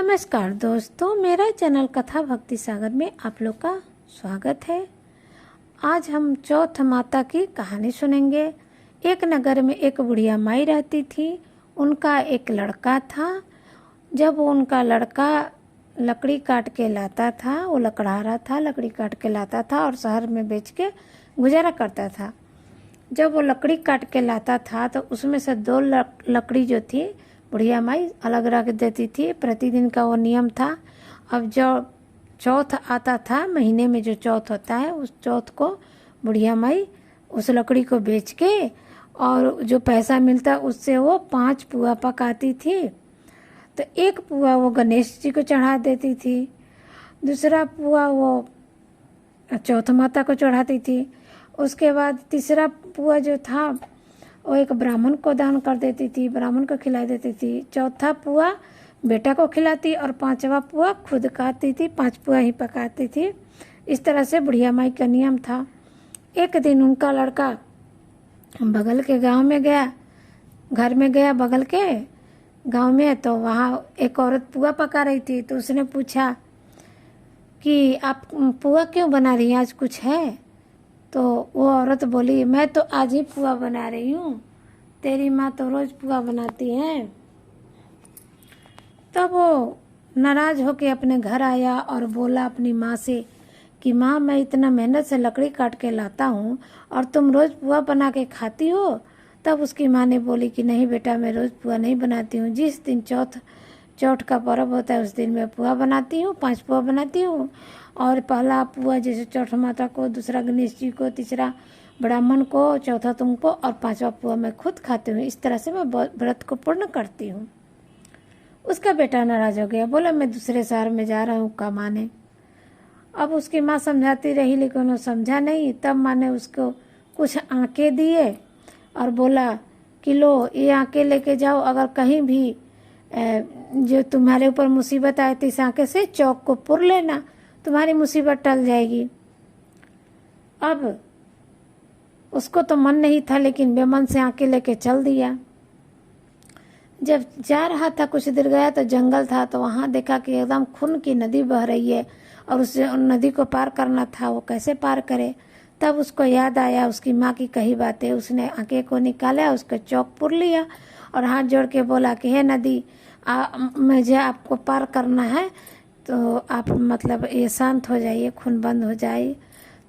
नमस्कार दोस्तों, मेरा चैनल कथा भक्ति सागर में आप लोग का स्वागत है। आज हम चौथ माता की कहानी सुनेंगे। एक नगर में एक बुढ़िया माई रहती थी। उनका एक लड़का था। जब उनका लड़का लकड़ी काट के लाता था, वो लकड़हारा था, लकड़ी काट के लाता था और शहर में बेच के गुजारा करता था। जब वो लकड़ी काट के लाता था तो उसमें से दो लकड़ी जो थी बुढ़िया माई अलग रख देती थी। प्रतिदिन का वो नियम था। अब जो चौथ आता था, महीने में जो चौथ होता है, उस चौथ को बुढ़िया माई उस लकड़ी को बेच के और जो पैसा मिलता उससे वो 5 पुआ पकाती थी। तो एक पुआ वो गणेश जी को चढ़ा देती थी, दूसरा पुआ वो चौथ माता को चढ़ाती थी। उसके बाद तीसरा पुआ जो था वो एक ब्राह्मण को दान कर देती थी, ब्राह्मण को खिला देती थी। चौथा पुआ बेटा को खिलाती और 5वां पुआ खुद खाती थी। 5 पुआ ही पकाती थी। इस तरह से बुढ़िया माई का नियम था। एक दिन उनका लड़का बगल के गांव में गया, घर में गया बगल के गांव में, तो वहाँ एक औरत पुआ पका रही थी। तो उसने पूछा कि आप पुआ क्यों बना रही हैं, आज कुछ है? तो वो औरत बोली, मैं तो आज ही पुआ बना रही हूँ, तेरी माँ तो रोज पुआ बनाती है। तब वो नाराज होके अपने घर आया और बोला अपनी माँ से कि माँ, मैं इतना मेहनत से लकड़ी काट के लाता हूँ और तुम रोज पुआ बना के खाती हो। तब उसकी माँ ने बोली कि नहीं बेटा, मैं रोज पुआ नहीं बनाती हूँ। जिस दिन चौथ का पर्व होता है उस दिन मैं पुआ बनाती हूँ, 5 पुआ बनाती हूँ। और पहला पुआ जैसे चौथ माता को, दूसरा गणेश जी को, तीसरा ब्राह्मण को, चौथा तुमको और 5वां पुआ मैं खुद खाती हूँ। इस तरह से मैं व्रत को पूर्ण करती हूँ। उसका बेटा नाराज हो गया, बोला मैं दूसरे शहर में जा रहा हूँ कमाने। अब उसकी माँ समझाती रही लेकिन वो समझा नहीं। तब माँ ने उसको कुछ आंके दिए और बोला कि लो ये आंके लेके जाओ, अगर कहीं भी जो तुम्हारे ऊपर मुसीबत आए तो इस आंके से चौक को पुर लेना, तुम्हारी मुसीबत टल जाएगी। अब उसको तो मन नहीं था लेकिन बेमन से आंके लेके चल दिया। जब जा रहा था कुछ देर गया तो जंगल था, तो वहाँ देखा कि एकदम खून की नदी बह रही है और उस नदी को पार करना था। वो कैसे पार करे? तब उसको याद आया उसकी माँ की कही बातें। उसने आंके को निकाला, उसको चौक पुर लिया और हाथ जोड़ के बोला कि हे नदी, मुझे आपको पार करना है, तो आप मतलब ये शांत हो जाइए, खून बंद हो जाए।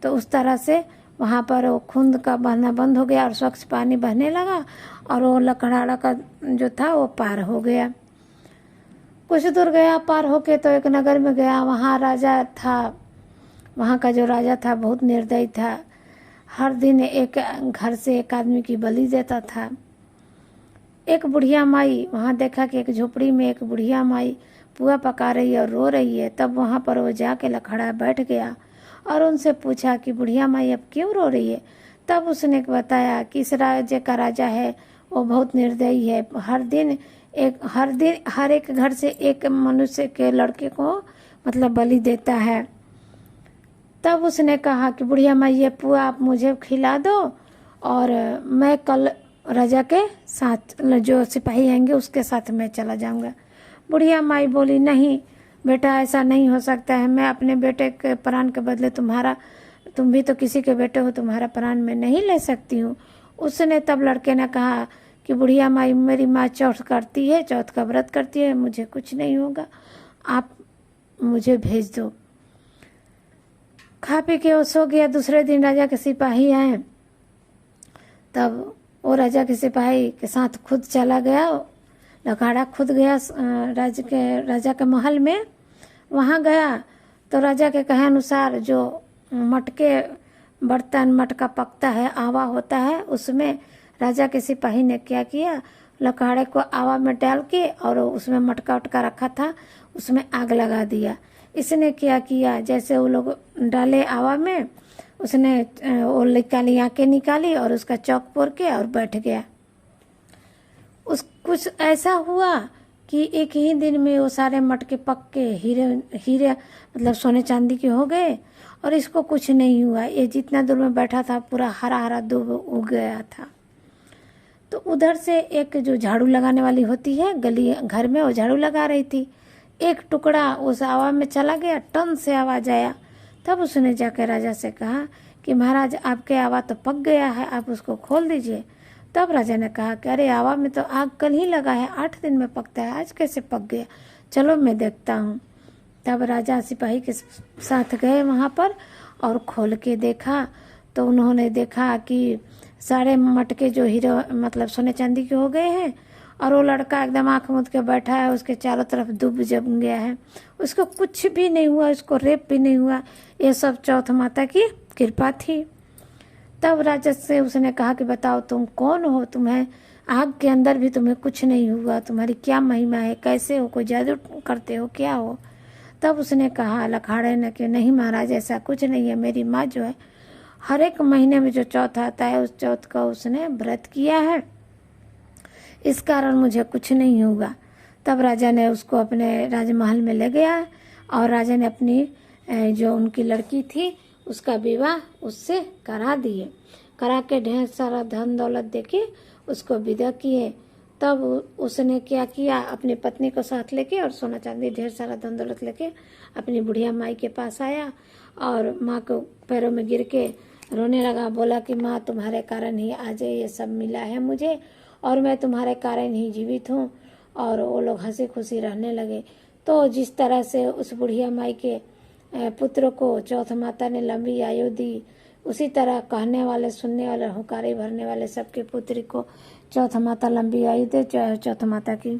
तो उस तरह से वहाँ पर वो खून का बहना बंद हो गया और स्वच्छ पानी बहने लगा और वो लकड़हारा का जो था वो पार हो गया। कुछ दूर गया, पार होके तो एक नगर में गया। वहाँ राजा था। वहाँ का जो राजा था बहुत निर्दयी था। हर दिन एक घर से एक आदमी की बलि देता था। एक बुढ़िया माई वहाँ देखा कि एक झोपड़ी में एक बुढ़िया माई पुआ पका रही है और रो रही है। तब वहाँ पर वो जाके लखड़ा बैठ गया और उनसे पूछा कि बुढ़िया माई अब क्यों रो रही है? तब उसने बताया कि इस राज्य का राजा है वो बहुत निर्दयी है। हर एक घर से एक मनुष्य के लड़के को मतलब बलि देता है। तब उसने कहा कि बुढ़िया माई ये पुआ आप मुझे खिला दो और मैं कल राजा के साथ जो सिपाही आएंगे उसके साथ मैं चला जाऊंगा। बुढ़िया माई बोली, नहीं बेटा, ऐसा नहीं हो सकता है। मैं अपने बेटे के प्राण के बदले तुम भी तो किसी के बेटे हो, तुम्हारा प्राण मैं नहीं ले सकती हूँ। उसने तब लड़के ने कहा कि बुढ़िया माई, मेरी माँ चौथ करती है, चौथ का व्रत करती है, मुझे कुछ नहीं होगा, आप मुझे भेज दो। खा पी के वो सो गया। दूसरे दिन राजा के सिपाही आए, तब वो राजा के सिपाही के साथ खुद चला गया। लखाड़ा खुद गया राजा के महल में। वहाँ गया तो राजा के कहे अनुसार जो मटका पकता है, आवा होता है, उसमें राजा के सिपाही ने क्या किया, लखाड़े को आवा में डाल के और उसमें मटका उटका रखा था उसमें आग लगा दिया। इसने क्या किया, जैसे वो लोग डाले आवा में, उसने वो आंखें निकाली और उसका चौक पोर के और बैठ गया। कुछ ऐसा हुआ कि एक ही दिन में वो सारे मटके पक के हीरे मतलब सोने चांदी के हो गए और इसको कुछ नहीं हुआ। ये जितना दूर में बैठा था पूरा हरा हरा दूब उग गया था। तो उधर से एक जो झाड़ू लगाने वाली होती है गली घर में, वो झाड़ू लगा रही थी एक टुकड़ा उस आवा में चला गया, टन से आवाज आया। तब उसने जाकर राजा से कहा कि महाराज आपके आवा तो पक गया है, आप उसको खोल दीजिए। तब राजा ने कहा कि अरे आवा में तो आग कल ही लगा है, 8 दिन में पकता है, आज कैसे पक गया, चलो मैं देखता हूँ। तब राजा सिपाही के साथ गए वहाँ पर और खोल के देखा तो उन्होंने देखा कि सारे मटके जो हीरो मतलब सोने चांदी के हो गए हैं और वो लड़का एकदम आंख मूंद के बैठा है, उसके चारों तरफ दुब जम गया है, उसको कुछ भी नहीं हुआ, उसको रेप भी नहीं हुआ। ये सब चौथ माता की कृपा थी। तब राजा से उसने कहा कि बताओ तुम कौन हो, तुम्हें आग के अंदर भी तुम्हें कुछ नहीं हुआ, तुम्हारी क्या महिमा है, कैसे हो, कोई जादू करते हो, क्या हो। तब उसने कहा लखाड़े ने कि नहीं महाराज ऐसा कुछ नहीं है, मेरी माँ जो है हर एक महीने में जो चौथ आता है उस चौथ का उसने व्रत किया है, इस कारण मुझे कुछ नहीं होगा। तब राजा ने उसको अपने राजमहल में ले गया और राजा ने अपनी जो उनकी लड़की थी उसका विवाह उससे करा दिए, करा के ढेर सारा धन दौलत देके उसको विदा किए। तब उसने क्या किया, अपनी पत्नी को साथ लेके और सोना चांदी ढेर सारा धन दौलत लेके अपनी बुढ़िया माई के पास आया और माँ को पैरों में गिर के रोने लगा। बोला कि माँ तुम्हारे कारण ही आज ये सब मिला है मुझे और मैं तुम्हारे कारण ही जीवित हूँ। और वो लोग हंसी खुशी रहने लगे। तो जिस तरह से उस बुढ़िया माई के पुत्र को चौथ माता ने लंबी आयु दी, उसी तरह कहने वाले सुनने वाले हुंकारी भरने वाले सबके पुत्री को चौथ माता लंबी आयु दे। चौथ माता की